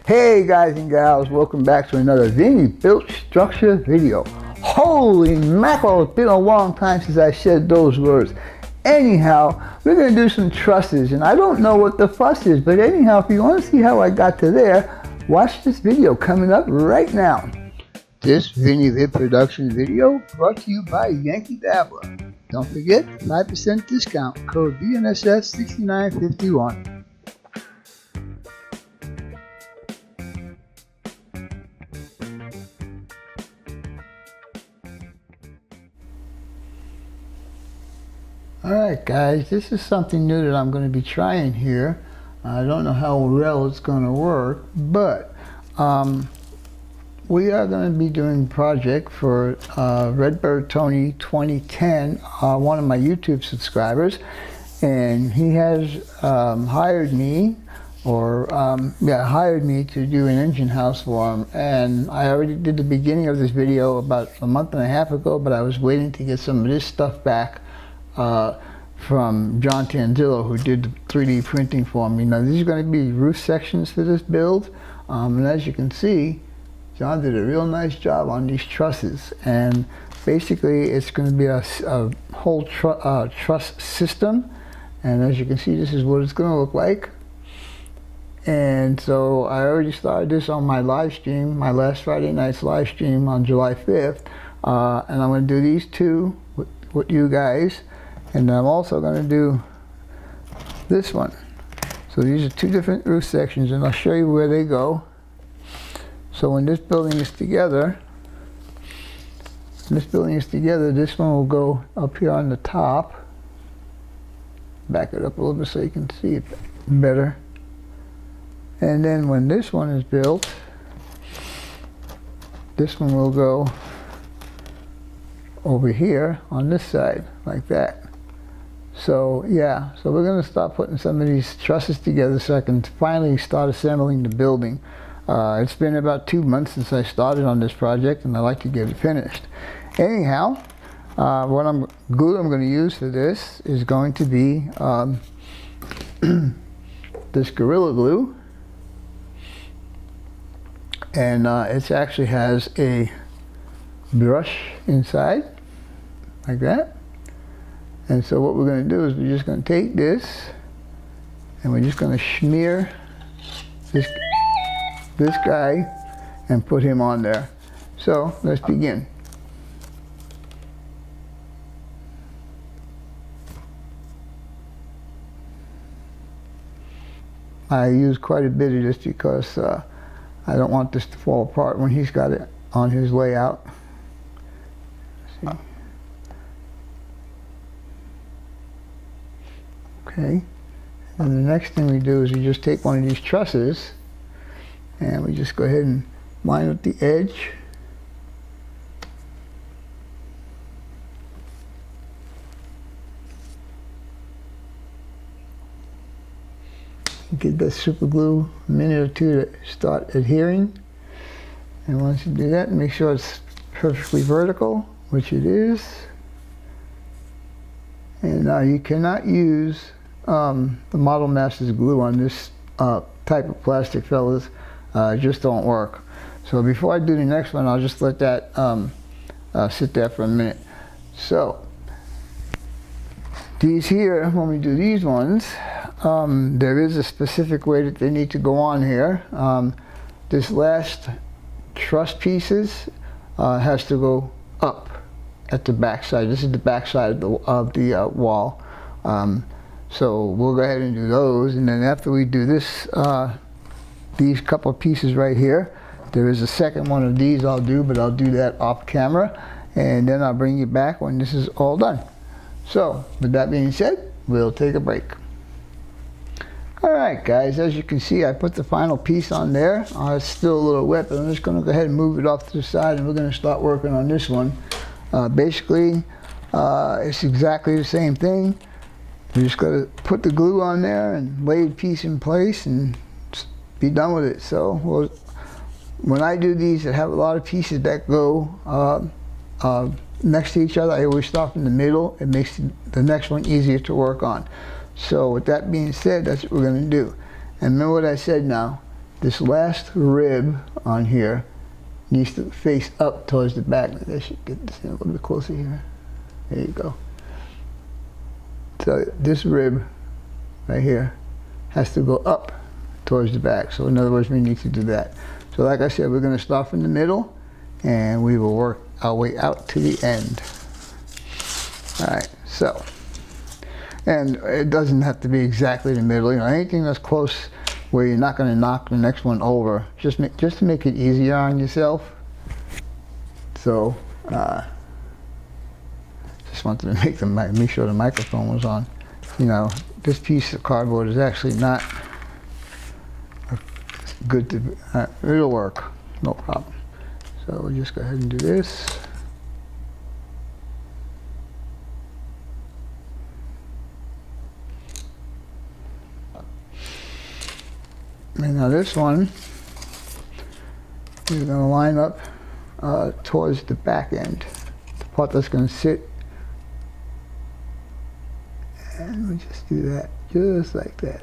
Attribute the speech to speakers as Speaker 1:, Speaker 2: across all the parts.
Speaker 1: Hey guys and gals, welcome back to another Vinny Built Structure video. Holy mackerel, it's been a long time since I said those words. Anyhow, we're going to do some trusses, and I don't know what the fuss is, but anyhow, if you want to see how I got to there, watch this video coming up right now. This Vinny Vid production video brought to you by Yankee Dabbler. Don't forget, 5% discount, code BNSS6951. Alright guys, this is something new that I'm going to be trying here. I don't know how well it's going to work, but we are going to be doing a project for Redbird Tony 2010, one of my YouTube subscribers, and he has hired me to do an engine house for him. And I already did the beginning of this video about a month and a half ago, but I was waiting to get some of this stuff back from John Tanzillo, who did the 3D printing for me. Now these are going to be roof sections for this build, and as you can see, John did a real nice job on these trusses, and basically it's going to be a whole truss system, and as you can see, this is what it's going to look like. And so I already started this on my live stream, my last Friday night's live stream on July 5th, and I'm going to do these two with you guys. And I'm also going to do this one. So these are two different roof sections, and I'll show you where they go. So when this building is together, this one will go up here on the top. Back it up a little bit so you can see it better. And then when this one is built, this one will go over here on this side, like that. So yeah, so we're going to start putting some of these trusses together so I can finally start assembling the building. It's been about 2 months since I started on this project, and I like to get it finished. Anyhow, what glue I'm going to use for this is going to be this Gorilla Glue, and it actually has a brush inside, like that. And so what we're going to do is we're just going to take this and we're just going to smear this guy and put him on there. So let's begin. I use quite a bit of this because I don't want this to fall apart when he's got it on his layout. See? Okay, and the next thing we do is we just take one of these trusses and we just go ahead and line up the edge. Give that super glue a minute or two to start adhering, and once you do that, make sure it's perfectly vertical, which it is. And you cannot use the Model Masters glue on this type of plastic, fellas. It just don't work. So before I do the next one, I'll just let that sit there for a minute. So these here, when we do these ones, there is a specific way that they need to go on here. This last truss pieces has to go up at the back side. This is the back side of the wall. So we'll go ahead and do those, and then after we do this, these couple of pieces right here, there is a second one of these I'll do, but I'll do that off camera, and then I'll bring you back when this is all done. So with that being said, we'll take a break. Alright guys, as you can see, I put the final piece on there. It's still a little wet, but I'm just going to go ahead and move it off to the side, and we're going to start working on this one. Basically, it's exactly the same thing. You just got to put the glue on there and lay the piece in place and be done with it. So when I do these that have a lot of pieces that go next to each other, I always stop in the middle. It makes the next one easier to work on. So with that being said, that's what we're going to do. And remember what I said now, this last rib on here needs to face up towards the back. I should get this in a little bit closer here. There you go. So this rib right here has to go up towards the back. So in other words, we need to do that. So like I said, we're going to start from the middle and we will work our way out to the end. All right, so, and it doesn't have to be exactly the middle. You know, anything that's close where you're not going to knock the next one over, just to make it easier on yourself. So, just wanted to make sure the microphone was on. You know, this piece of cardboard is actually not good to, it'll work, no problem. So we'll just go ahead and do this. And now this one is going to line up towards the back end, the part that's going to sit. And we'll just do that, just like that.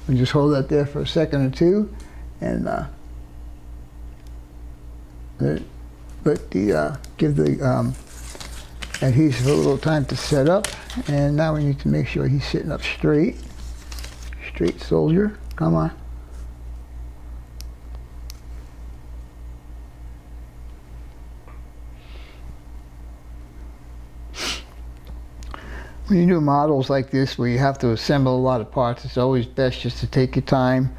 Speaker 1: We just hold that there for a second or two, and give the adhesive a little time to set up. And now we need to make sure he's sitting up straight. Straight, soldier. Come on. When you do models like this where you have to assemble a lot of parts, it's always best just to take your time,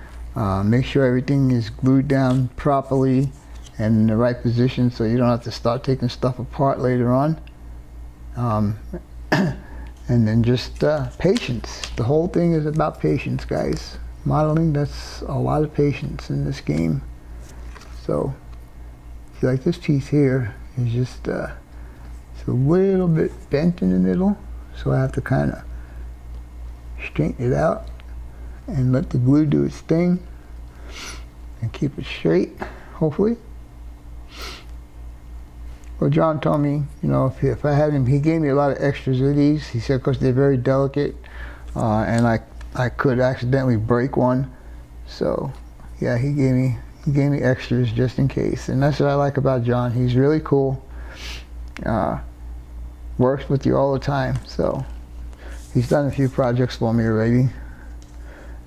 Speaker 1: make sure everything is glued down properly and in the right position so you don't have to start taking stuff apart later on. And then just patience. The whole thing is about patience, guys. Modeling, that's a lot of patience in this game. So, see, like this piece here is just it's a little bit bent in the middle. So I have to kind of straighten it out and let the glue do its thing and keep it straight, hopefully. Well, John told me, you know, if I had him, he gave me a lot of extras of these. He said because they're very delicate and I could accidentally break one. So yeah, he gave me extras just in case. And that's what I like about John. He's really cool. Works with you all the time. So he's done a few projects for me already.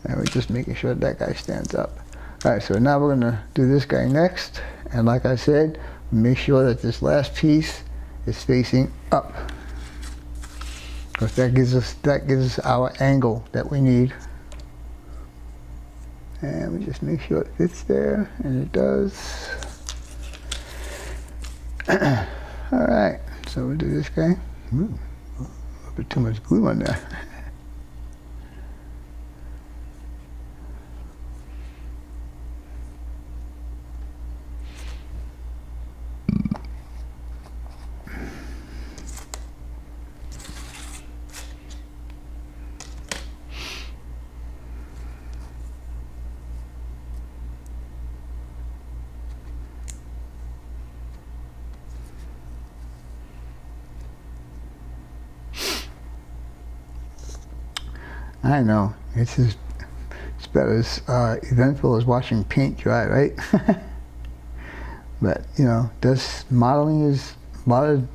Speaker 1: And we're just making sure that guy stands up. All right, so now we're gonna do this guy next. And like I said, make sure that this last piece is facing up. Because that gives us our angle that we need. And we just make sure it fits there, and it does. All right. So we'll do this guy. Ooh, a little bit too much glue on there. I know, it's about as eventful as watching paint dry, right? But, you know, modeling is a lot of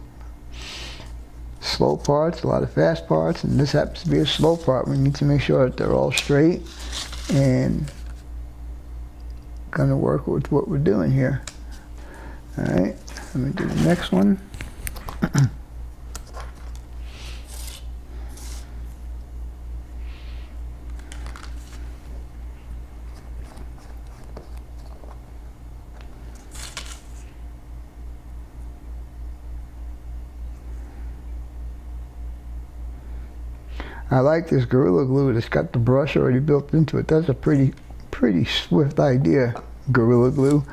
Speaker 1: slow parts, a lot of fast parts, and this happens to be a slow part. We need to make sure that they're all straight and gonna work with what we're doing here. All right, let me do the next one. I like this Gorilla Glue. It's got the brush already built into it. That's a pretty swift idea, Gorilla Glue.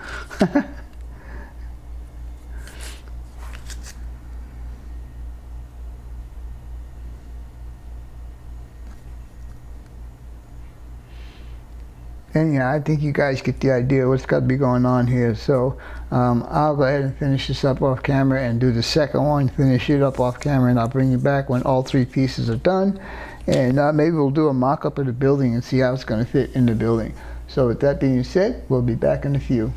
Speaker 1: anyhow, I think you guys get the idea what's got to be going on here. So I'll go ahead and finish this up off camera and do the second one, finish it up off camera, and I'll bring you back when all 3 pieces are done. And maybe we'll do a mock-up of the building and see how it's going to fit in the building. So with that being said, we'll be back in a few.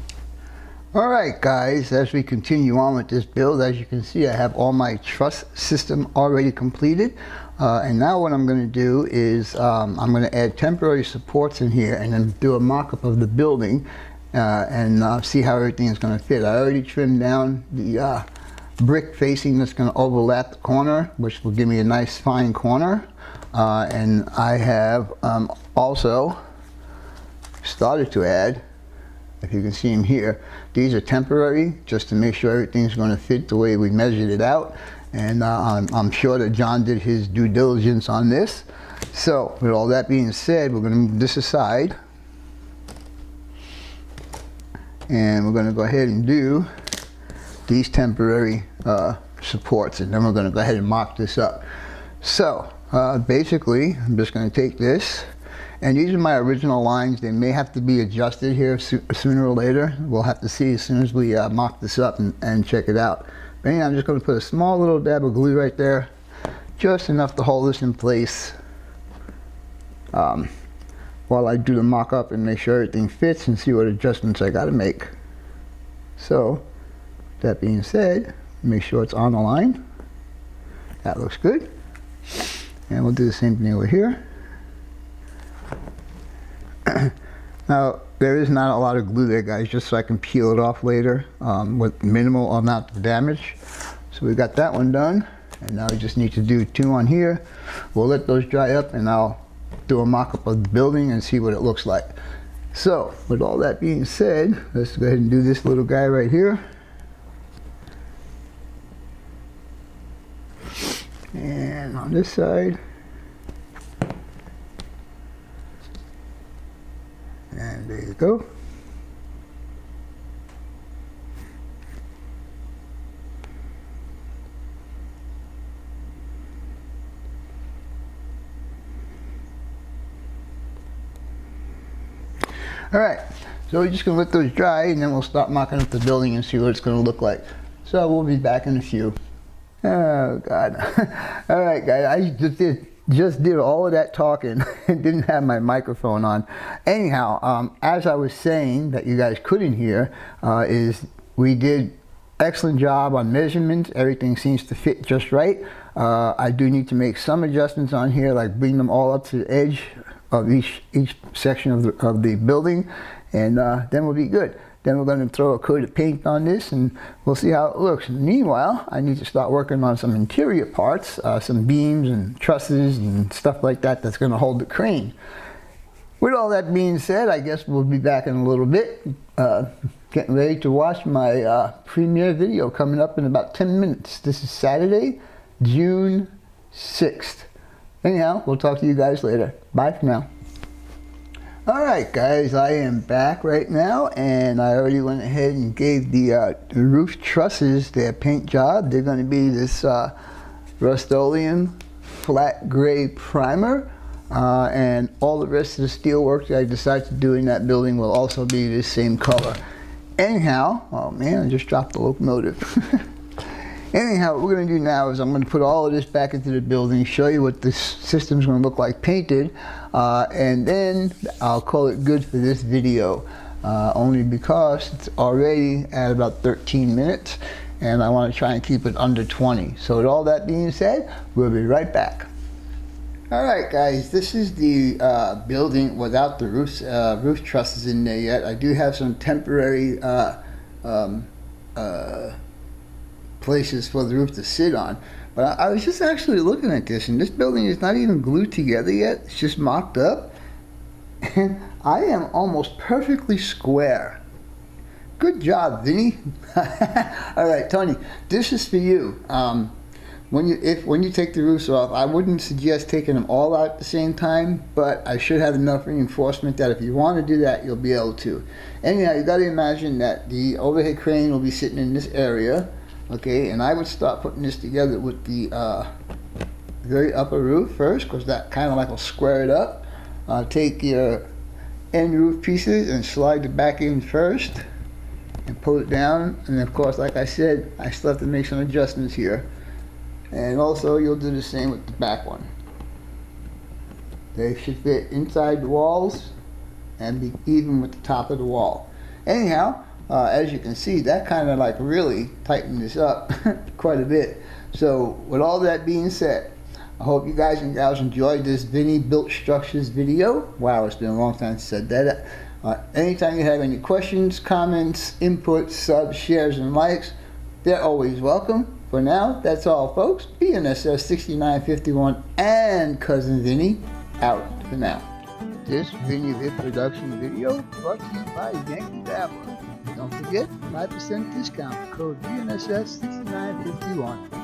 Speaker 1: Alright guys, as we continue on with this build, as you can see I have all my truss system already completed. And now what I'm going to do is I'm going to add temporary supports in here and then do a mock-up of the building and see how everything is going to fit. I already trimmed down the brick facing that's going to overlap the corner, which will give me a nice fine corner. And I have also started to add, if you can see them here, these are temporary just to make sure everything's going to fit the way we measured it out. And I'm sure that John did his due diligence on this. So with all that being said, we're going to move this aside. And we're going to go ahead and do these temporary supports. And then we're going to go ahead and mock this up. So basically, I'm just going to take this. And these are my original lines. They may have to be adjusted here sooner or later. We'll have to see as soon as we mock this up and check it out. But anyway, I'm just going to put a small little dab of glue right there. Just enough to hold this in place while I do the mock-up and make sure everything fits and see what adjustments I got to make. So, that being said, make sure it's on the line. That looks good. And we'll do the same thing over here. Now, there is not a lot of glue there, guys, just so I can peel it off later with minimal amount of damage. So we got that one done, and now we just need to do 2 on here. We'll let those dry up, and I'll do a mock-up of the building and see what it looks like. So, with all that being said, let's go ahead and do this little guy right here. And on this side. And there you go. All right, so we're just gonna let those dry and then we'll start mocking up the building and see what it's gonna look like. So we'll be back in a few. Oh God. All right guys, I just did all of that talking and didn't have my microphone on. Anyhow, as I was saying that you guys couldn't hear, is we did excellent job on measurements. Everything seems to fit just right. I do need to make some adjustments on here, like bring them all up to the edge of each section of the building, and then we'll be good. Then we're going to throw a coat of paint on this and we'll see how it looks. Meanwhile, I need to start working on some interior parts, some beams and trusses and stuff like that that's going to hold the crane. With all that being said, I guess we'll be back in a little bit. Getting ready to watch my premiere video coming up in about 10 minutes. This is Saturday, June 6th. Anyhow, we'll talk to you guys later. Bye for now. Alright guys, I am back right now, and I already went ahead and gave the roof trusses their paint job. They're going to be this Rust-Oleum flat gray primer, and all the rest of the steel work that I decided to do in that building will also be this same color. Anyhow, oh man, I just dropped the locomotive. Anyhow, what we're going to do now is I'm going to put all of this back into the building, show you what this system's going to look like painted, and then I'll call it good for this video, only because it's already at about 13 minutes, and I want to try and keep it under 20. So with all that being said, we'll be right back. Alright guys, this is the building without the roof trusses in there yet. I do have some temporary places for the roof to sit on, but I was just actually looking at this, and this building is not even glued together yet. It's just mocked up, and I am almost perfectly square. Good job, Vinny. All right, Tony, this is for you. When you take the roofs off, I wouldn't suggest taking them all out at the same time, but I should have enough reinforcement that if you want to do that, you'll be able to. Anyhow, you got to imagine that the overhead crane will be sitting in this area. Okay, and I would start putting this together with the very upper roof first, because that kind of like will square it up. Take your end roof pieces and slide the back in first and pull it down. And of course, like I said, I still have to make some adjustments here. And also you'll do the same with the back one. They should fit inside the walls and be even with the top of the wall. Anyhow, as you can see, that kind of like really tightened this up quite a bit. So with all that being said, I hope you guys and gals enjoyed this Vinny Built Structures video. Wow, it's been a long time since I said that. Anytime you have any questions, comments, inputs, subs, shares, and likes, they're always welcome. For now, that's all, folks. BNSS 6951 and Cousin Vinny out for now. This Vinny Vid production video brought to you by Yankee Dabbler. Don't forget, 5% discount code BNSS 6951.